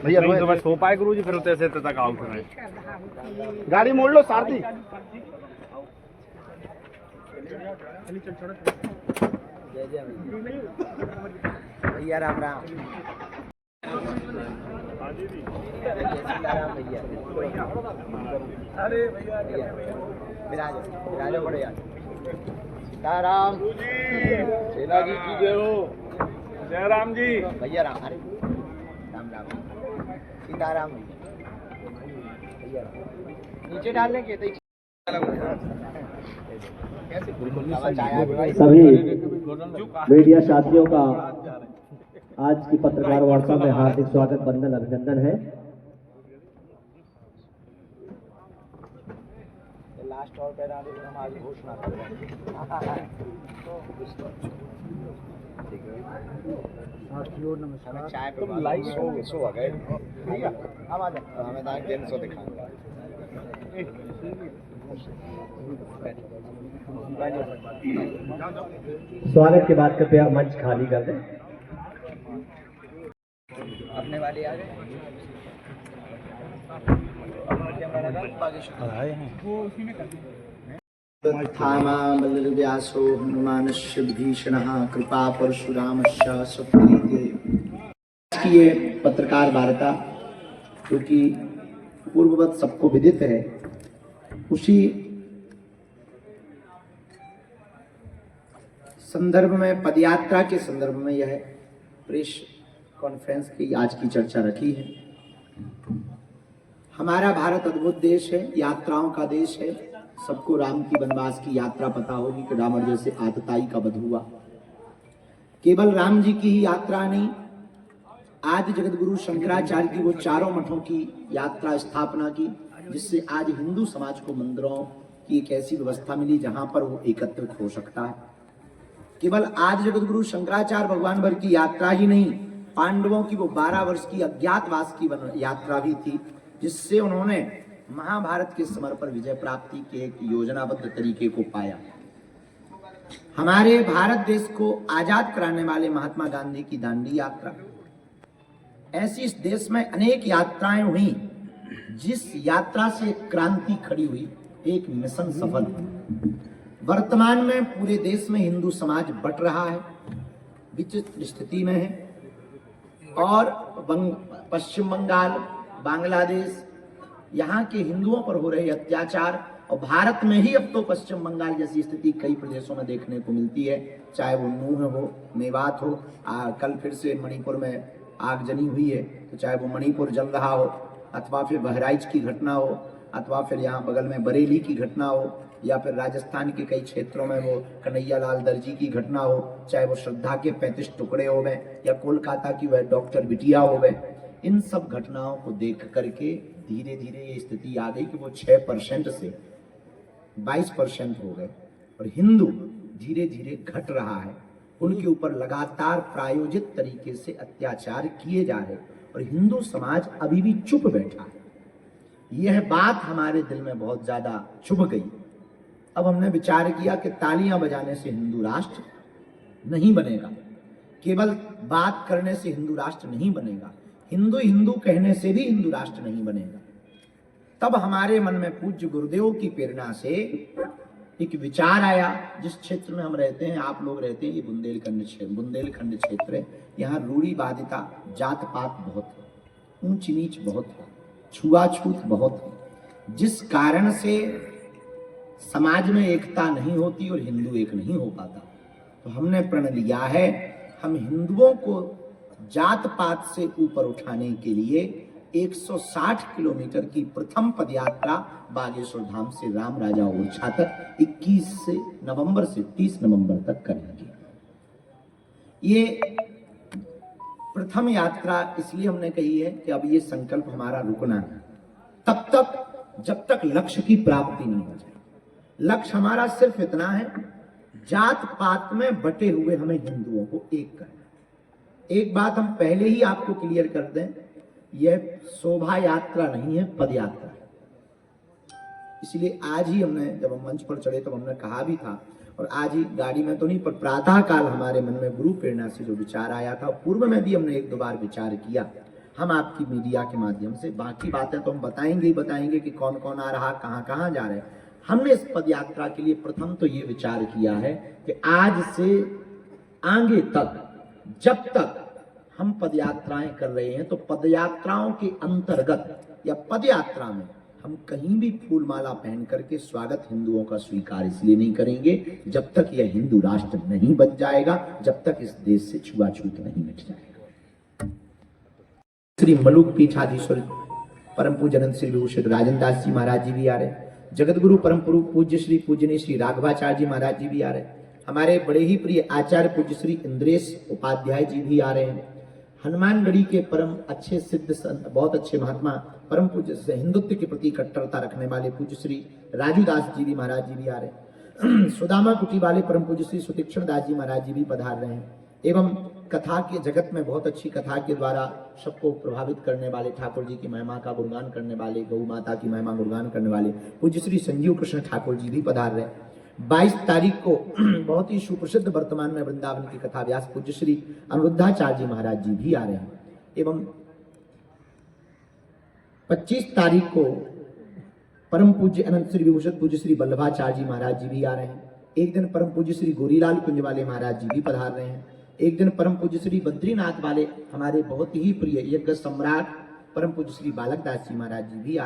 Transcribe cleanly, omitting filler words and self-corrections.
भैया तो बस हो पाए गुरु जी, फिर ऐसे तक आओ गाड़ी मोड़ लो सारथी। भैया राम राम। अरे भैया विराज बड़े यार। सीताराम सेना जी की जय हो। जय राम जी। भैया राम। अरे राम राम। सीताराम भैया नीचे डालने के सभी मीडिया साथियों का आज की पत्रकार वार्ता में हार्दिक स्वागत, वंदन, अभिनंदन है। लास्ट और पैरा हम आज घोषणा कर रहे हैं। चाय तुम लाइव सो आ गए। अब आ जाओ, हमें दिन सो दिखाएंगे। स्वागत के बाद कृपया मंच खाली कर दें। अपने वाले आ गए। व्यासो हनुमानस्य विभीषणः कृपा परशुरामस्य सत्कृते। ये पत्रकार वार्ता क्योंकि पूर्ववत सबको विदित है, उसी संदर्भ में, पदयात्रा के संदर्भ में यह प्रेस कॉन्फ्रेंस की आज की चर्चा रखी है। हमारा भारत अद्भुत देश है, यात्राओं का देश है। सबको राम की वनवास की यात्रा पता होगी कि रावण जैसे आतताई का वध हुआ। केवल राम जी की ही यात्रा नहीं, आदि जगत गुरु शंकराचार्य की वो चारों मठों की यात्रा स्थापना की, जिससे आज हिंदू समाज को मंदिरों की एक ऐसी व्यवस्था मिली जहां पर वो एकत्रित हो सकता है। केवल आदि जगत गुरु शंकराचार्य भगवान भर की यात्रा ही नहीं, पांडवों की वो 12 वर्ष की अज्ञातवास की यात्रा भी थी, जिससे उन्होंने महाभारत के समर पर विजय प्राप्ति के एक योजनाबद्ध तरीके को पाया। हमारे भारत देश को आजाद कराने वाले महात्मा गांधी की दांडी यात्रा, ऐसी इस देश में अनेक यात्राएं हुई, जिस यात्रा से क्रांति खड़ी हुई, एक मिशन सफल। वर्तमान में पूरे देश में हिंदू समाज बट रहा है, विचित्र स्थिति में है, और पश्चिम बंगाल, बांग्लादेश, यहाँ के हिंदुओं पर हो रहे अत्याचार, और भारत में ही अब तो पश्चिम बंगाल जैसी स्थिति कई प्रदेशों में देखने को मिलती है, चाहे वो नूह हो, मेवात हो, कल फिर से मणिपुर में आगजनी हुई है, तो चाहे वो मणिपुर जल रहा हो, अथवा फिर बहराइच की घटना हो, अथवा फिर यहाँ बगल में बरेली की घटना हो, या फिर राजस्थान के कई क्षेत्रों में वो कन्हैया लाल दर्जी की घटना हो, चाहे वो श्रद्धा के 35 टुकड़े हो गए, या कोलकाता की वह डॉक्टर बिटिया हो गए। इन सब घटनाओं को देख करके धीरे धीरे ये स्थिति आ गई कि वो 6% से 22% हो गए, और हिंदू धीरे धीरे घट रहा है। उनके ऊपर लगातार प्रायोजित तरीके से अत्याचार किए जा रहे, और हिंदू समाज अभी भी चुप बैठा है। यह बात हमारे दिल में बहुत ज्यादा चुभ गई। अब हमने विचार किया कि तालियां बजाने से हिंदू राष्ट्र नहीं बनेगा, केवल बात करने से हिंदू राष्ट्र नहीं बनेगा, हिंदू हिंदू कहने से भी हिंदू राष्ट्र नहीं बनेगा। तब हमारे मन में पूज्य गुरुदेव की प्रेरणा से एक विचार आया। जिस क्षेत्र में हम रहते हैं, आप लोग रहते हैं, ये बुंदेलखंड क्षेत्र है। यहाँ रूढ़िवादिता, जात पात बहुत है, ऊंच नीच बहुत है, छुआछूत बहुत है, जिस कारण से समाज में एकता नहीं होती और हिंदू एक नहीं हो पाता। तो हमने प्रण लिया है, हम हिंदुओं को जात पात से ऊपर उठाने के लिए 160 किलोमीटर की प्रथम पदयात्रा बागेश्वर धाम से राम राजा ओरछा तक 21 नवंबर से 30 नवंबर तक करेंगे। ये प्रथम यात्रा इसलिए हमने कही है कि अब ये संकल्प हमारा रुकना है तब तक जब तक लक्ष्य की प्राप्ति नहीं हो जाए। लक्ष्य हमारा सिर्फ इतना है, जात पात में बटे हुए हमें हिंदुओं को एक करना। एक बात हम पहले ही आपको क्लियर कर दें, यह शोभा यात्रा नहीं है, पद यात्रा है। इसलिए आज ही हमने, जब हम मंच पर चढ़े तब हमने कहा भी था, और आज ही गाड़ी में तो नहीं पर प्रातः काल हमारे मन में गुरु प्रेरणा से जो विचार आया था, पूर्व में भी हमने एक दो बार विचार किया, हम आपकी मीडिया के माध्यम से, बाकी बातें तो हम बताएंगे ही बताएंगे कि कौन कौन आ रहा, कहाँ कहाँ जा रहे हैं। हमने इस पद यात्रा के लिए प्रथम तो ये विचार किया है कि आज से आगे तक जब तक हम पद यात्राएं कर रहे हैं, तो पद यात्राओं के अंतर्गत या पद यात्रा में हम कहीं भी फूल माला पहन करके स्वागत हिंदुओं का स्वीकार इसलिए नहीं करेंगे जब तक यह हिंदू राष्ट्र नहीं बच जाएगा, जब तक इस देश से छुआछूत नहीं मिट जाएगा। श्री मलुक पीठाधीश्वर परम पूजन श्री विभूषित राजन दास जी महाराज जी भी आ रहे, जगत गुरु परम पूज्य श्री पूजनीय श्री राघवाचार्य जी महाराज जी भी आ रहे, हमारे बड़े ही प्रिय आचार्य पूज्य श्री इंद्रेश उपाध्याय जी भी आ रहे हैं, हनुमानगढ़ी के परम अच्छे सिद्ध संत, बहुत अच्छे महात्मा, परम पूज्य से हिंदुत्व के प्रति कट्टरता रखने वाले पूज्य श्री राजू दास जी भी महाराज जी भी आ रहे, सुदामा कुटी वाले परम पूज्य श्री सुतीक्षण दास जी महाराज जी भी पधार रहे हैं, एवं कथा के जगत में बहुत अच्छी कथा के द्वारा सबको प्रभावित करने वाले, ठाकुर जी की महिमा का गुणगान करने वाले, गौ माता की महिमा गुणगान करने वाले पूज्य श्री संजीव कृष्ण ठाकुर जी भी पधार रहे। 22 तारीख को बहुत ही सुप्रसिद्ध वर्तमान में वृंदावन की कथा व्यास पूज्य श्री अनिरुद्धाचार्य जी महाराज जी भी आ रहे हैं, एवं 25 तारीख को परम पूज्य अनंत श्री विभूषित पूज्य श्री वल्लभाचार्य जी महाराज जी भी आ रहे हैं। एक दिन परम पूज्य श्री गोरीलाल कुंज वाले महाराज जी भी पधार रहे हैं। एक दिन परम पूज्य श्री बद्रीनाथ वाले हमारे बहुत ही प्रिय यज्ञ सम्राट परम पूज्य श्री बालक दास जी महाराज जी भी आ रहे हैं।